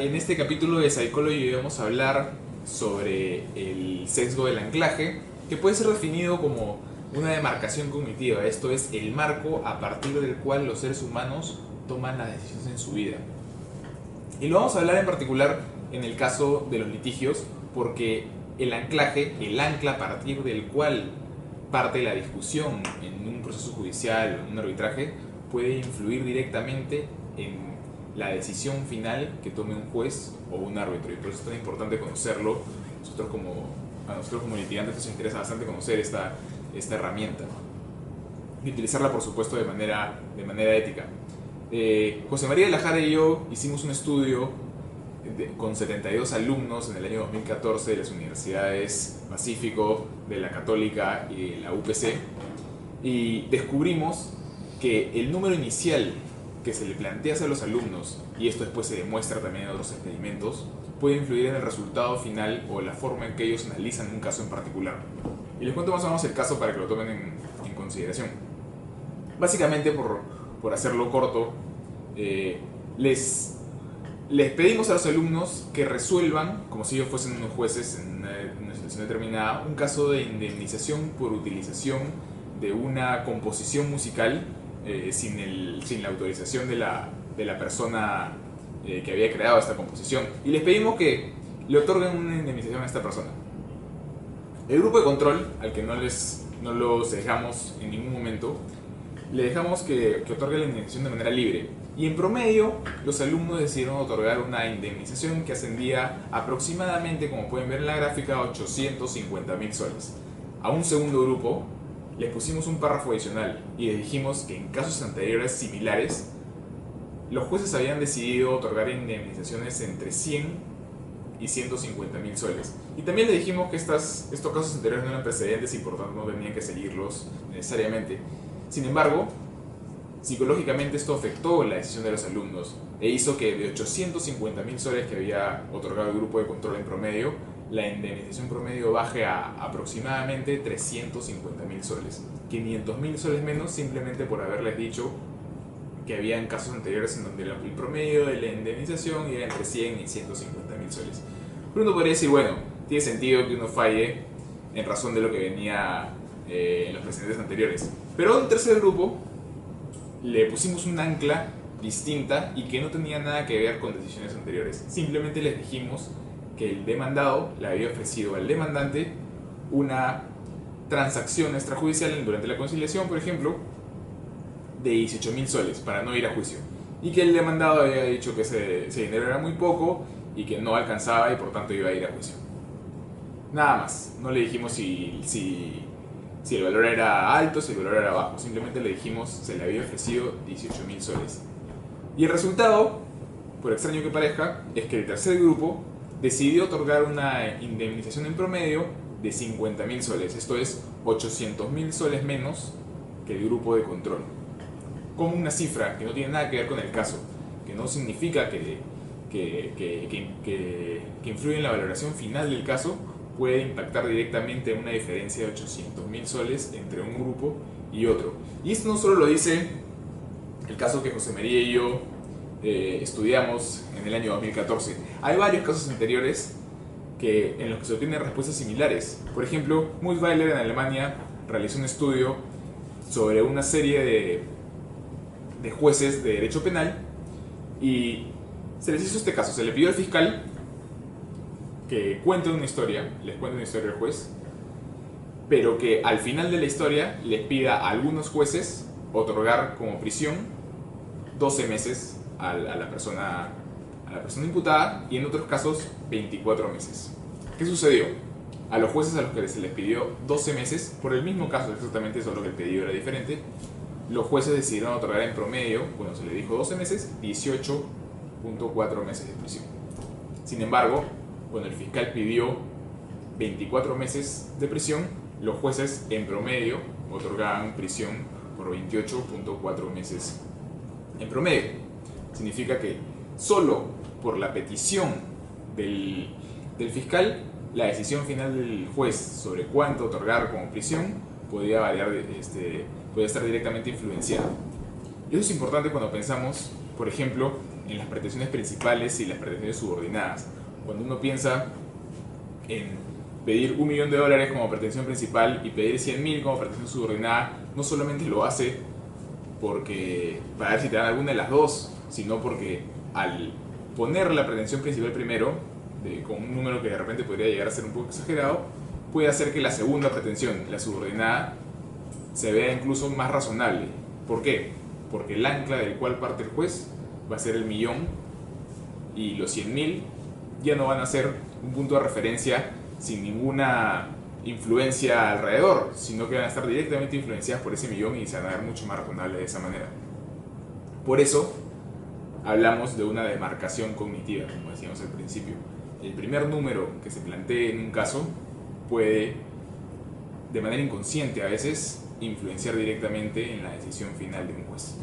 En este capítulo de Psychology vamos a hablar sobre el sesgo del anclaje, que puede ser definido como una demarcación cognitiva, esto es el marco a partir del cual los seres humanos toman las decisiones en su vida. Y lo vamos a hablar en particular en el caso de los litigios, porque el anclaje, el ancla a partir del cual parte la discusión en un proceso judicial o en un arbitraje, puede influir directamente en la decisión final que tome un juez o un árbitro, y por eso es tan importante conocerlo. A nosotros como litigantes nos interesa bastante conocer esta herramienta y utilizarla, por supuesto, de manera ética. José María de la Jara y yo hicimos un estudio con 72 alumnos en el año 2014 de las universidades Pacífico, de la Católica y de la UPC, y descubrimos que el número inicial que se le plantea a los alumnos, y esto después se demuestra también en otros experimentos, puede influir en el resultado final o la forma en que ellos analizan un caso en particular. Y les cuento más o menos el caso para que lo tomen en consideración. Básicamente, por hacerlo corto, les pedimos a los alumnos que resuelvan, como si ellos fuesen unos jueces en una situación determinada, un caso de indemnización por utilización de una composición musical sin la autorización de la persona que había creado esta composición. Y les pedimos que le otorguen una indemnización a esta persona. El grupo de control, al que no los dejamos en ningún momento, le dejamos que otorgue la indemnización de manera libre. Y en promedio, los alumnos decidieron otorgar una indemnización que ascendía aproximadamente, como pueden ver en la gráfica, a 850.000 soles. A un segundo grupo les pusimos un párrafo adicional y les dijimos que en casos anteriores similares, los jueces habían decidido otorgar indemnizaciones entre 100 y 150.000 soles. Y también les dijimos que estos casos anteriores no eran precedentes y por tanto no tenían que seguirlos necesariamente. Sin embargo, psicológicamente esto afectó la decisión de los alumnos e hizo que de 850.000 soles que había otorgado el grupo de control en promedio, la indemnización promedio baje a aproximadamente 350.000 soles. 500.000 soles menos simplemente por haberles dicho que habían casos anteriores en donde el promedio de la indemnización era entre 100 y 150.000 soles. Pero uno podría decir, bueno, tiene sentido que uno falle en razón de lo que venía en los precedentes anteriores. Pero a un tercer grupo le pusimos un ancla distinta y que no tenía nada que ver con decisiones anteriores. Simplemente les dijimos que el demandado le había ofrecido al demandante una transacción extrajudicial durante la conciliación, por ejemplo, de 18.000 soles para no ir a juicio, y que el demandado había dicho que ese dinero era muy poco y que no alcanzaba y por tanto iba a ir a juicio. Nada más, no le dijimos si el valor era alto, si el valor era bajo, simplemente le dijimos se le había ofrecido 18.000 soles. Y el resultado, por extraño que parezca, es que el tercer grupo decidió otorgar una indemnización en promedio de 50.000 soles, esto es 800.000 soles menos que el grupo de control. Como una cifra que no tiene nada que ver con el caso, que no significa que influye en la valoración final del caso, puede impactar directamente en una diferencia de 800.000 soles entre un grupo y otro. Y esto no solo lo dice el caso que José María y yo estudiamos en el año 2014. Hay varios casos anteriores en los que se obtienen respuestas similares. Por ejemplo, Mutweiler en Alemania realizó un estudio sobre una serie de jueces de derecho penal y se les hizo este caso. Se le pidió al fiscal que les cuente una historia al juez, pero que al final de la historia les pida a algunos jueces otorgar como prisión 12 meses a la persona imputada y en otros casos 24 meses. ¿Qué sucedió? A los jueces a los que se les pidió 12 meses, por el mismo caso exactamente, solo que el pedido era diferente, los jueces decidieron otorgar en promedio, cuando se les dijo 12 meses, 18.4 meses de prisión. Sin embargo, cuando el fiscal pidió 24 meses de prisión, los jueces en promedio otorgaban prisión por 28.4 meses en promedio. Significa que solo por la petición del fiscal, la decisión final del juez sobre cuánto otorgar como prisión podía variar, podía estar directamente influenciada. Y eso es importante cuando pensamos, por ejemplo, en las pretensiones principales y las pretensiones subordinadas. Cuando uno piensa en pedir $1.000.000 como pretensión principal y pedir 100.000 como pretensión subordinada, no solamente lo hace porque para ver si te dan alguna de las dos, sino porque al poner la pretensión principal primero, con un número que de repente podría llegar a ser un poco exagerado, puede hacer que la segunda pretensión, la subordinada, se vea incluso más razonable. ¿Por qué? Porque el ancla del cual parte el juez va a ser el millón y los 100.000 ya no van a ser un punto de referencia sin ninguna influencia alrededor, sino que van a estar directamente influenciadas por ese millón y se van a ver mucho más razonables de esa manera. Por eso hablamos de una demarcación cognitiva, como decíamos al principio. El primer número que se plantee en un caso puede, de manera inconsciente a veces, influenciar directamente en la decisión final de un juez.